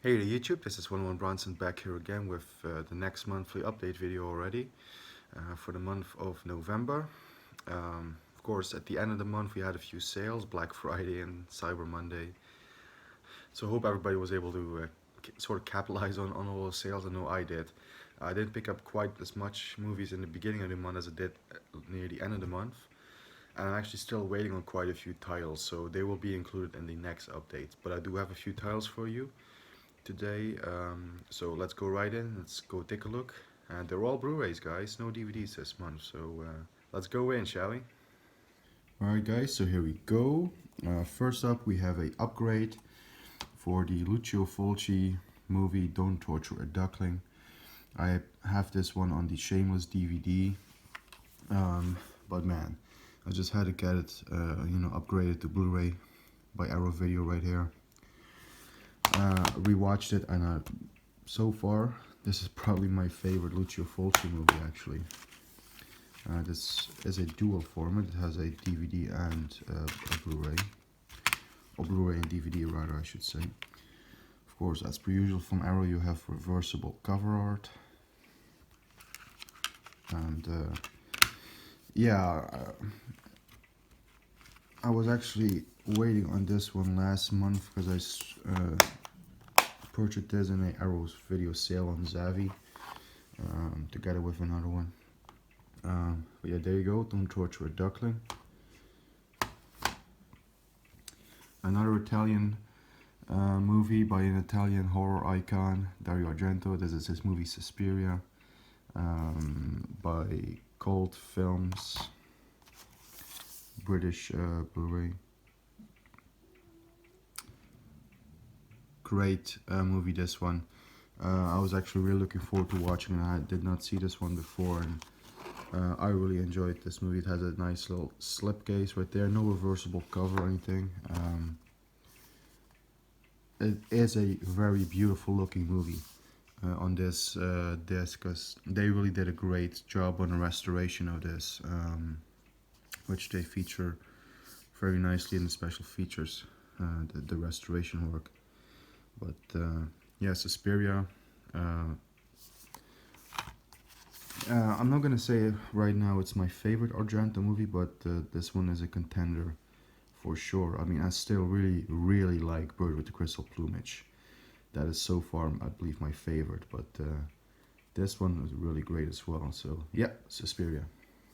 Hey to YouTube, this is 11 Bronson back here again with the next monthly update video already for the month of November. Of course, at the end of the month we had a few sales, Black Friday and Cyber Monday. So I hope everybody was able to sort of capitalize on all those sales. I know I did. I didn't pick up quite as much movies in the beginning of the month as I did near the end of the month. And I'm actually still waiting on quite a few titles, so they will be included in the next update. But I do have a few titles for you today, so let's go right in. Let's go take a look. And they're all Blu-rays, guys. No DVDs this month, so let's go in, shall we? Alright guys, so here we go. First up we have a upgrade for the Lucio Fulci movie Don't Torture a Duckling. I have this one on the Shameless DVD, but man, I just had to get it upgraded to Blu-ray by Arrow Video right here. Rewatched it, and so far this is probably my favorite Lucio Fulci movie actually. This is a dual format. It has a DVD and a Blu-ray, or Blu-ray and DVD rather I should say. Of course, as per usual from Arrow, you have reversible cover art, and I was actually waiting on this one last month because I purchased this in a Arrow's video sale on Zavvi, together with another one. But yeah, there you go. Don't Torture a Duckling. Another Italian movie by an Italian horror icon, Dario Argento. This is his movie Suspiria, by Cold Films, British Blu-ray. Great movie, this one. I was actually really looking forward to watching it. I did not see this one before, and I really enjoyed this movie. It has a nice little slipcase right there, no reversible cover or anything. It is a very beautiful looking movie on this disc, because they really did a great job on the restoration of this, which they feature very nicely in the special features, the restoration work. But yeah, Suspiria. I'm not gonna say right now it's my favorite Argento movie, but this one is a contender for sure. I mean, I still really like Bird with the Crystal Plumage. That is so far, I believe, my favorite. But this one was really great as well. So yeah, Suspiria,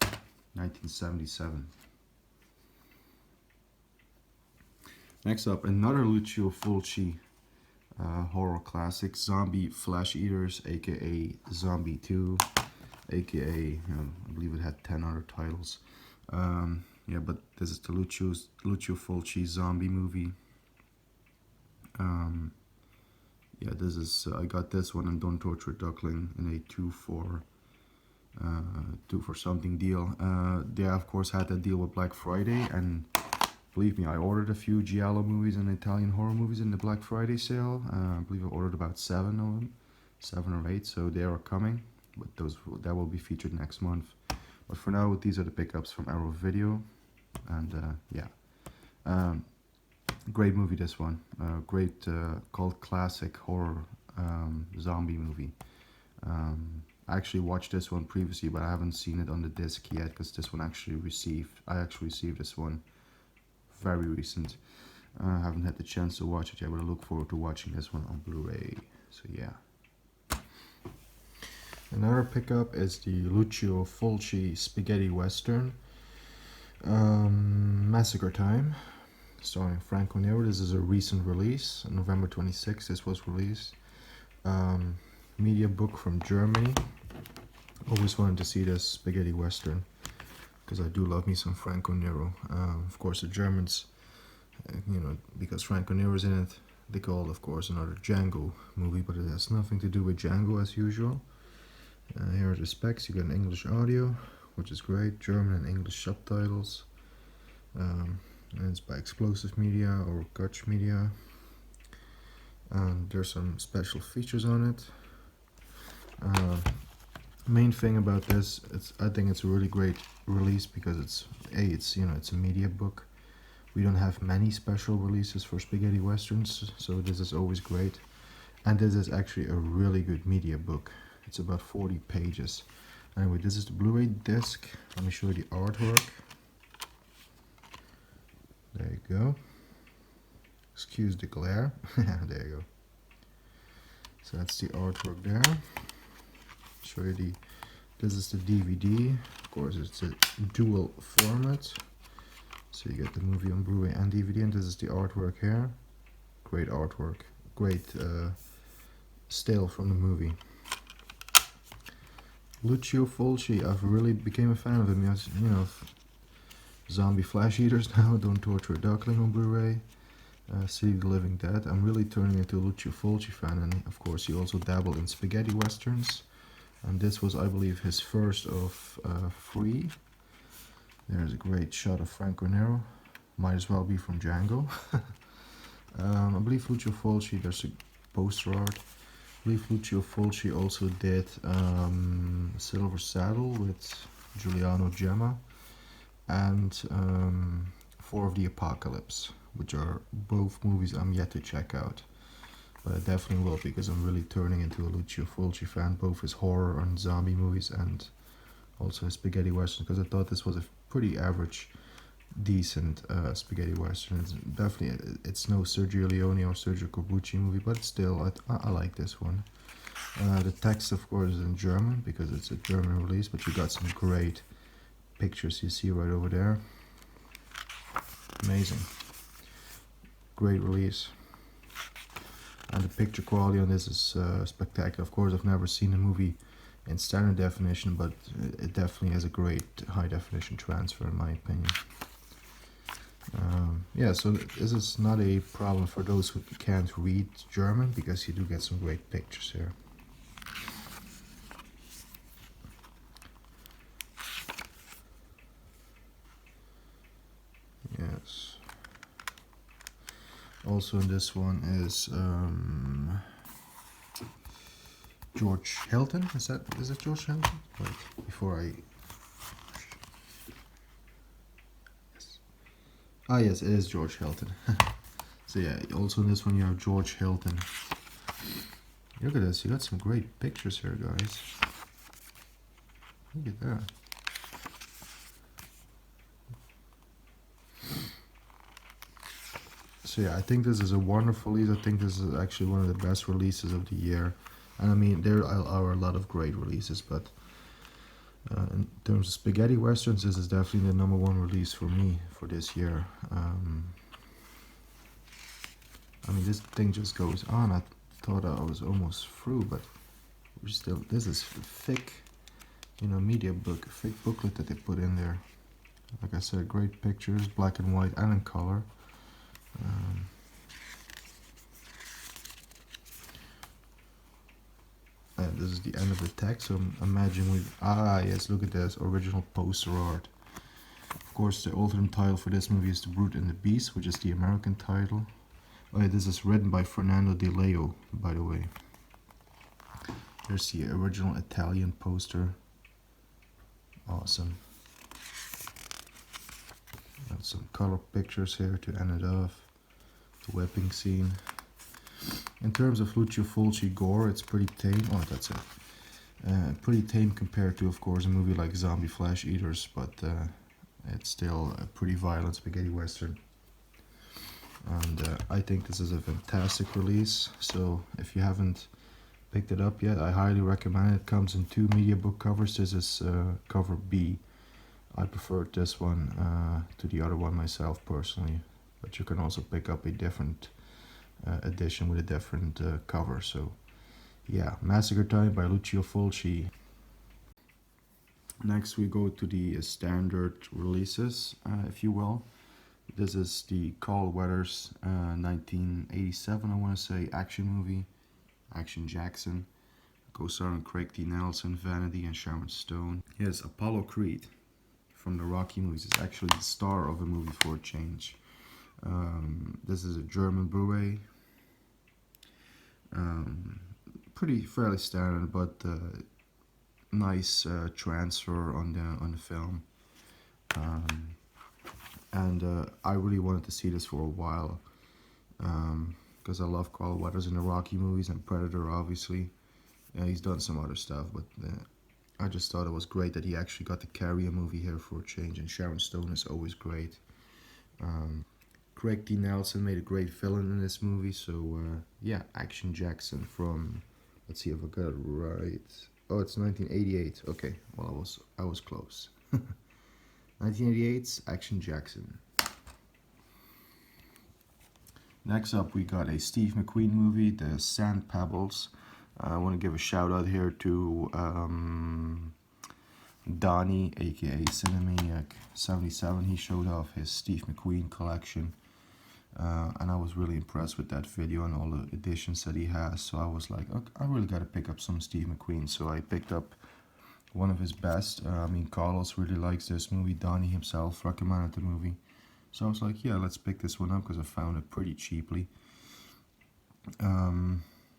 1977. Next up, another Lucio Fulci horror classic, Zombie Flesh Eaters, aka Zombie 2, aka I believe it had 10 other titles. Yeah, but this is the Lucio Fulci zombie movie. Yeah, this is I got this one and Don't Torture a Duckling in a 2 for something deal. They of course had that deal with Black Friday, and believe me, I ordered a few giallo movies and Italian horror movies in the Black Friday sale. I believe I ordered about 7 of them, 7 or 8, so they are coming. But that will be featured next month. But for now, these are the pickups from Arrow Video, and yeah, great movie this one. Great cult classic horror zombie movie. I actually watched this one previously, but I haven't seen it on the disc yet, because this one I actually received this one very recent. I haven't had the chance to watch it yet, but I look forward to watching this one on Blu-ray. So yeah. Another pickup is the Lucio Fulci spaghetti western, Massacre Time, starring Franco Nero. This is a recent release. On November 26th this was released. Media book from Germany. Always wanted to see this spaghetti western, because I do love me some Franco Nero. Of course the Germans, because Franco Nero is in it, they call it of course another Django movie, but it has nothing to do with Django as usual. Here are the specs. You get an English audio, which is great, German and English subtitles, and it's by Explosive Media or Gutch Media. There's some special features on it. Main thing about this, I think it's a really great release, because it's a media book. We don't have many special releases for spaghetti westerns, so this is always great. And this is actually a really good media book. It's about 40 pages. Anyway, this is the Blu-ray disc. Let me show you the artwork. There you go. Excuse the glare. There you go. So that's the artwork there. Show you this is the DVD. Of course, it's a dual format. So you get the movie on Blu-ray and DVD, and this is the artwork here. Great artwork. Great still from the movie. Lucio Fulci, I've really became a fan of him. He has, you know, Zombie Flesh Eaters now, Don't Torture a Duckling on Blu-ray, City of the Living Dead. I'm really turning into a Lucio Fulci fan, and of course he also dabbled in spaghetti westerns. And this was, I believe, his first of 3. There's a great shot of Franco Nero. Might as well be from Django. I believe Lucio Fulci, there's a poster art. I believe Lucio Fulci also did Silver Saddle with Giuliano Gemma and 4 of the Apocalypse, which are both movies I'm yet to check out. But I definitely will, because I'm really turning into a Lucio Fulci fan, both his horror and zombie movies and also his spaghetti western, because I thought this was a pretty average, decent spaghetti western. It's no Sergio Leone or Sergio Corbucci movie, but still, I like this one. The text, of course, is in German, because it's a German release, but you got some great pictures you see right over there. Amazing. Great release. And the picture quality on this is spectacular. Of course, I've never seen a movie in standard definition, but it definitely has a great high definition transfer, in my opinion. Yeah, so this is not a problem for those who can't read German, because you do get some great pictures here. Yes. Also in this one is George Hilton. Is it George Hilton? Wait, before I. Yes. Ah, yes, it is George Hilton. So yeah, also in this one you have George Hilton. Look at this, you got some great pictures here, guys. Look at that. So yeah, I think this is a wonderful release. I think this is actually one of the best releases of the year. And I mean, there are a lot of great releases, but in terms of spaghetti westerns, this is definitely the #1 release for me for this year. I mean, this thing just goes on. I thought I was almost through, but we're still. This is thick, you know, media book, thick booklet that they put in there. Like I said, great pictures, black and white and in color. And this is the end of the text, so imagine we yes, look at this original poster art. Of course, the alternate title for this movie is The Brute and the Beast, which is the American title. Oh yeah, this is written by Fernando Di Leo, by the way. There's the original Italian poster. Awesome. Got some color pictures here to end it off. The whipping scene. In terms of Lucio Fulci gore, it's pretty tame. Oh, that's it. Pretty tame compared to, of course, a movie like Zombie Flesh Eaters, but it's still a pretty violent spaghetti western. And I think this is a fantastic release. So if you haven't picked it up yet, I highly recommend it. It comes in 2 media book covers. This is cover B. I preferred this one to the other one myself personally, but you can also pick up a different edition with a different cover. So yeah, Massacre Time by Lucio Fulci. Next we go to the standard releases, if you will. This is the Carl Weathers 1987, I want to say, action movie. Action Jackson. Co-starring Craig T. Nelson, Vanity, and Sharon Stone. Yes, Apollo Creed from the Rocky movies is actually the star of a movie for a change. This is a German Blu-ray. Pretty fairly standard, but nice transfer on the film. And I really wanted to see this for a while, because I love Carl Weathers in the Rocky movies and Predator, obviously. He's done some other stuff, but I just thought it was great that he actually got to carry a movie here for a change, and Sharon Stone is always great. Craig T. Nelson made a great villain in this movie, so yeah, Action Jackson from, let's see if I got it right. Oh, it's 1988. Okay, well I was close. 1988's Action Jackson. Next up, we got a Steve McQueen movie, The Sand Pebbles. I want to give a shout out here to Donnie, aka Cinemaniac77. He showed off his Steve McQueen collection, and I was really impressed with that video and all the editions that he has. So I was like, okay, I really got to pick up some Steve McQueen. So I picked up one of his best. I mean, Carlos really likes this movie. Donnie himself recommended the movie. So I was like, yeah, let's pick this one up because I found it pretty cheaply. I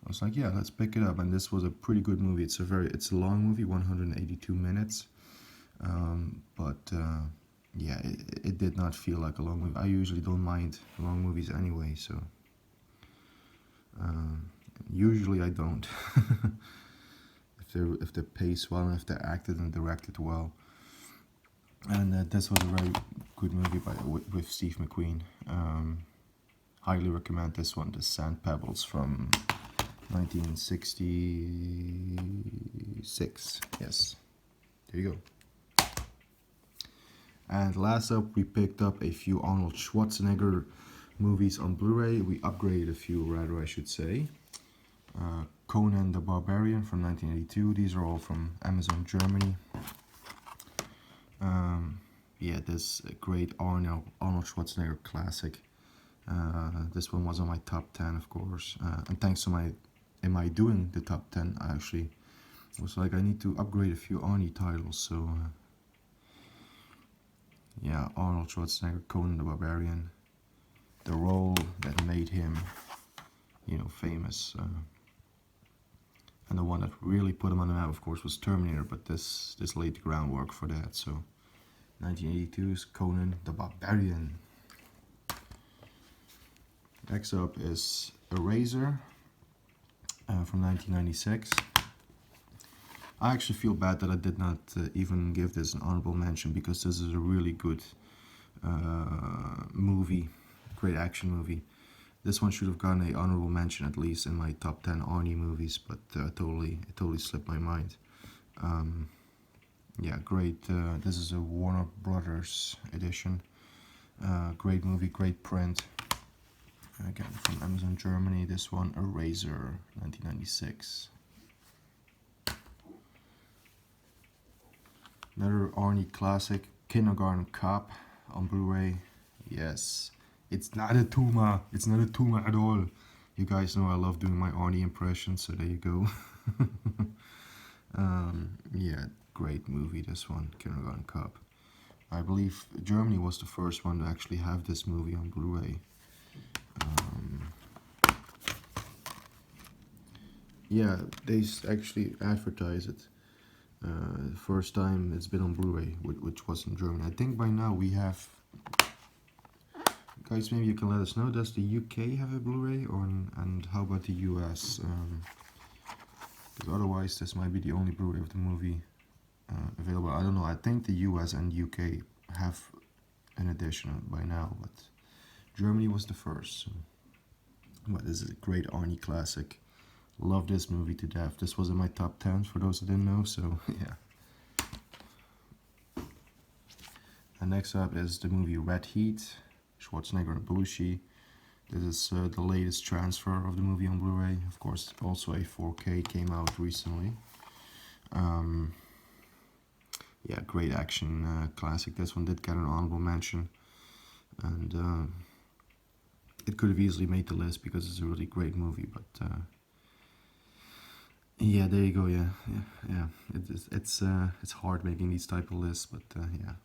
was like, yeah, let's pick it up. And this was a pretty good movie. It's a long movie, 182 minutes. Yeah, it did not feel like a long movie. I usually don't mind long movies anyway, so usually I don't. if they pace well and if they're acted and directed well. And this was a very good movie with Steve McQueen. Highly recommend this one, The Sand Pebbles from 1966. Yes, there you go. And last up, we picked up a few Arnold Schwarzenegger movies on Blu-ray. We upgraded a few, rather, I should say. Conan the Barbarian from 1982. These are all from Amazon Germany. Yeah, this great Arnold Schwarzenegger classic. This one was on my top 10, of course. And thanks to my doing the top 10, I actually was like, I need to upgrade a few Arnie titles. So yeah, Arnold Schwarzenegger, Conan the Barbarian, the role that made him, famous. And the one that really put him on the map, of course, was Terminator, but this laid the groundwork for that. So 1982's Conan the Barbarian. Next up is Eraser from 1996. I actually feel bad that I did not even give this an honorable mention, because this is a really good movie, great action movie. This one should have gotten an honorable mention at least in my top 10 Arnie movies, but it totally slipped my mind. Yeah, great. This is a Warner Brothers edition. Great movie, great print. Again, from Amazon Germany. This one, Eraser, 1996. Another Arnie classic, Kindergarten Cop on Blu-ray. Yes, it's not a tumor. It's not a tumor at all. You guys know I love doing my Arnie impressions, so there you go. Yeah, great movie, this one, Kindergarten Cop. I believe Germany was the first one to actually have this movie on Blu-ray. Yeah, they actually advertise it. First time it's been on Blu-ray, which was in Germany. I think by now we have... Guys, maybe you can let us know, does the UK have a Blu-ray, and how about the US? Because otherwise this might be the only Blu-ray of the movie available. I don't know, I think the US and UK have an edition by now, but Germany was the first. So. But this is a great Arnie classic. Love this movie to death. This was in my top 10 for those that didn't know, so yeah. And next up is the movie Red Heat, Schwarzenegger and Belushi. This is the latest transfer of the movie on Blu-ray. Of course, also a 4K came out recently. Yeah, great action classic. This one did get an honorable mention, and it could have easily made the list because it's a really great movie. But yeah, there you go. Yeah. It's hard making these type of lists, but yeah.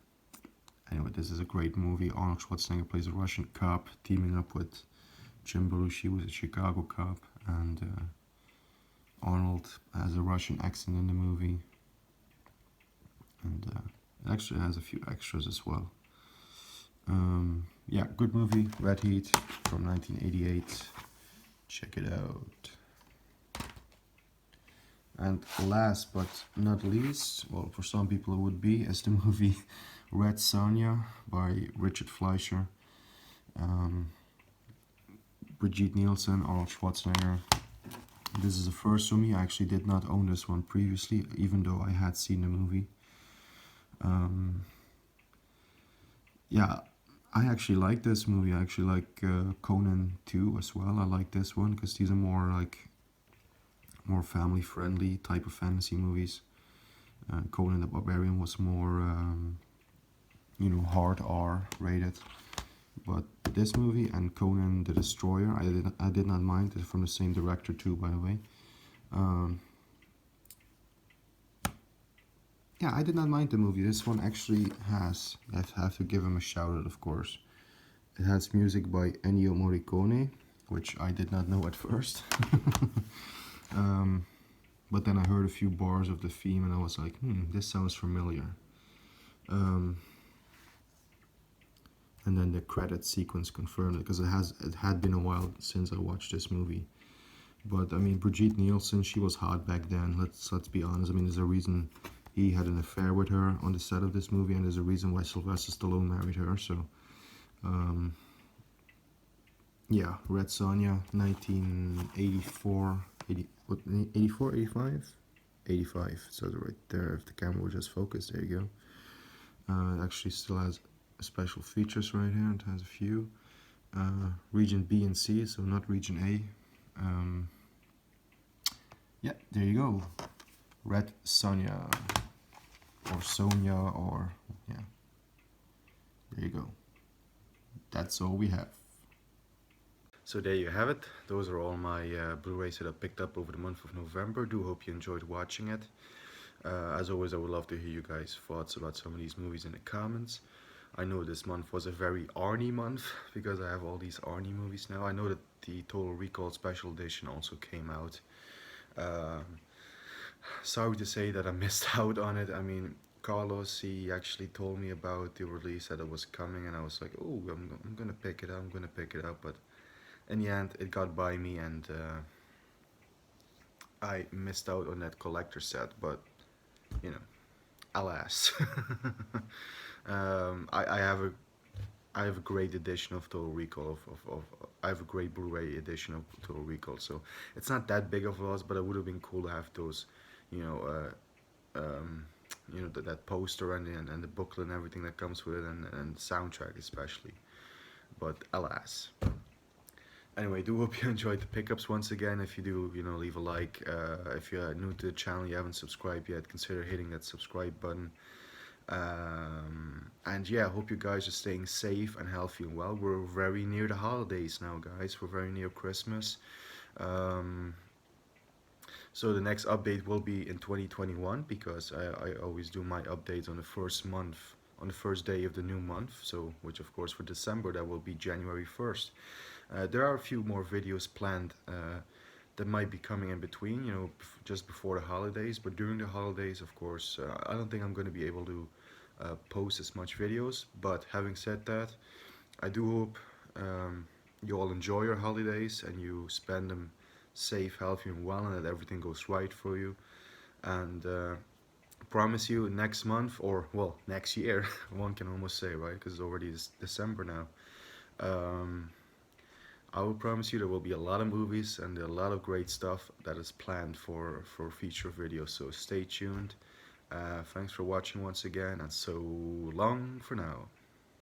Anyway, this is a great movie. Arnold Schwarzenegger plays a Russian cop teaming up with Jim Belushi, who's a Chicago cop, and Arnold has a Russian accent in the movie, and it actually has a few extras as well. Yeah, good movie, Red Heat from 1988. check it out. And last but not least, well, for some people it would be, is the movie Red Sonja by Richard Fleischer, Brigitte Nielsen, Arnold Schwarzenegger. This is the first for me. I actually did not own this one previously, even though I had seen the movie. Yeah, I actually like this movie. I actually like Conan 2 as well. I like this one because these are more family friendly type of fantasy movies. Conan the Barbarian was more hard R rated. But this movie and Conan the Destroyer, I did not mind. It's from the same director too, by the way. Yeah, I did not mind the movie. This one actually has, I have to give him a shout out, of course. It has music by Ennio Morricone, which I did not know at first. But then I heard a few bars of the theme and I was like, this sounds familiar. And then the credit sequence confirmed it, because it had been a while since I watched this movie. But I mean, Brigitte Nielsen, she was hot back then. Let's be honest. I mean, there's a reason he had an affair with her on the set of this movie, and there's a reason why Sylvester Stallone married her. So, yeah, Red Sonja, 1984, 84, 85? 85, it says it right there. If the camera would just focus, there you go. It actually still has special features right here. It has a few. Region B and C, so not Region A. Yeah, there you go. Red Sonja, or Sonia, or yeah. There you go. That's all we have. So there you have it. Those are all my Blu-rays that I picked up over the month of November. Do hope you enjoyed watching it. As always, I would love to hear you guys' thoughts about some of these movies in the comments. I know this month was a very Arnie month because I have all these Arnie movies now. I know that the Total Recall Special Edition also came out. Sorry to say that I missed out on it. I mean, Carlos, he actually told me about the release, that it was coming, and I was like, oh, I'm gonna pick it up, but in the end it got by me, and I missed out on that collector set, but you know, alas. I have a great edition of Total Recall. I have a great Blu-ray edition of Total Recall. So it's not that big of a loss, but it would have been cool to have those, that poster and the booklet and everything that comes with it, and the soundtrack especially. But alas. Anyway, do hope you enjoyed the pickups once again. If you do, leave a like. If you're new to the channel, you haven't subscribed yet, consider hitting that subscribe button. And yeah, I hope you guys are staying safe and healthy and well. We're very near the holidays now, guys. We're very near Christmas. So the next update will be in 2021, because I always do my updates on the first day of the new month. So, which of course for December, that will be January 1st. There are a few more videos planned that might be coming in between, just before the holidays. But during the holidays, of course, I don't think I'm going to be able to post as much videos. But having said that, I do hope you all enjoy your holidays and you spend them safe, healthy, and well, and that everything goes right for you. And promise you, next month, or well, next year, one can almost say, right? Because it's already December now. I will promise you there will be a lot of movies and a lot of great stuff that is planned for future videos, so stay tuned. Thanks for watching once again, and so long for now.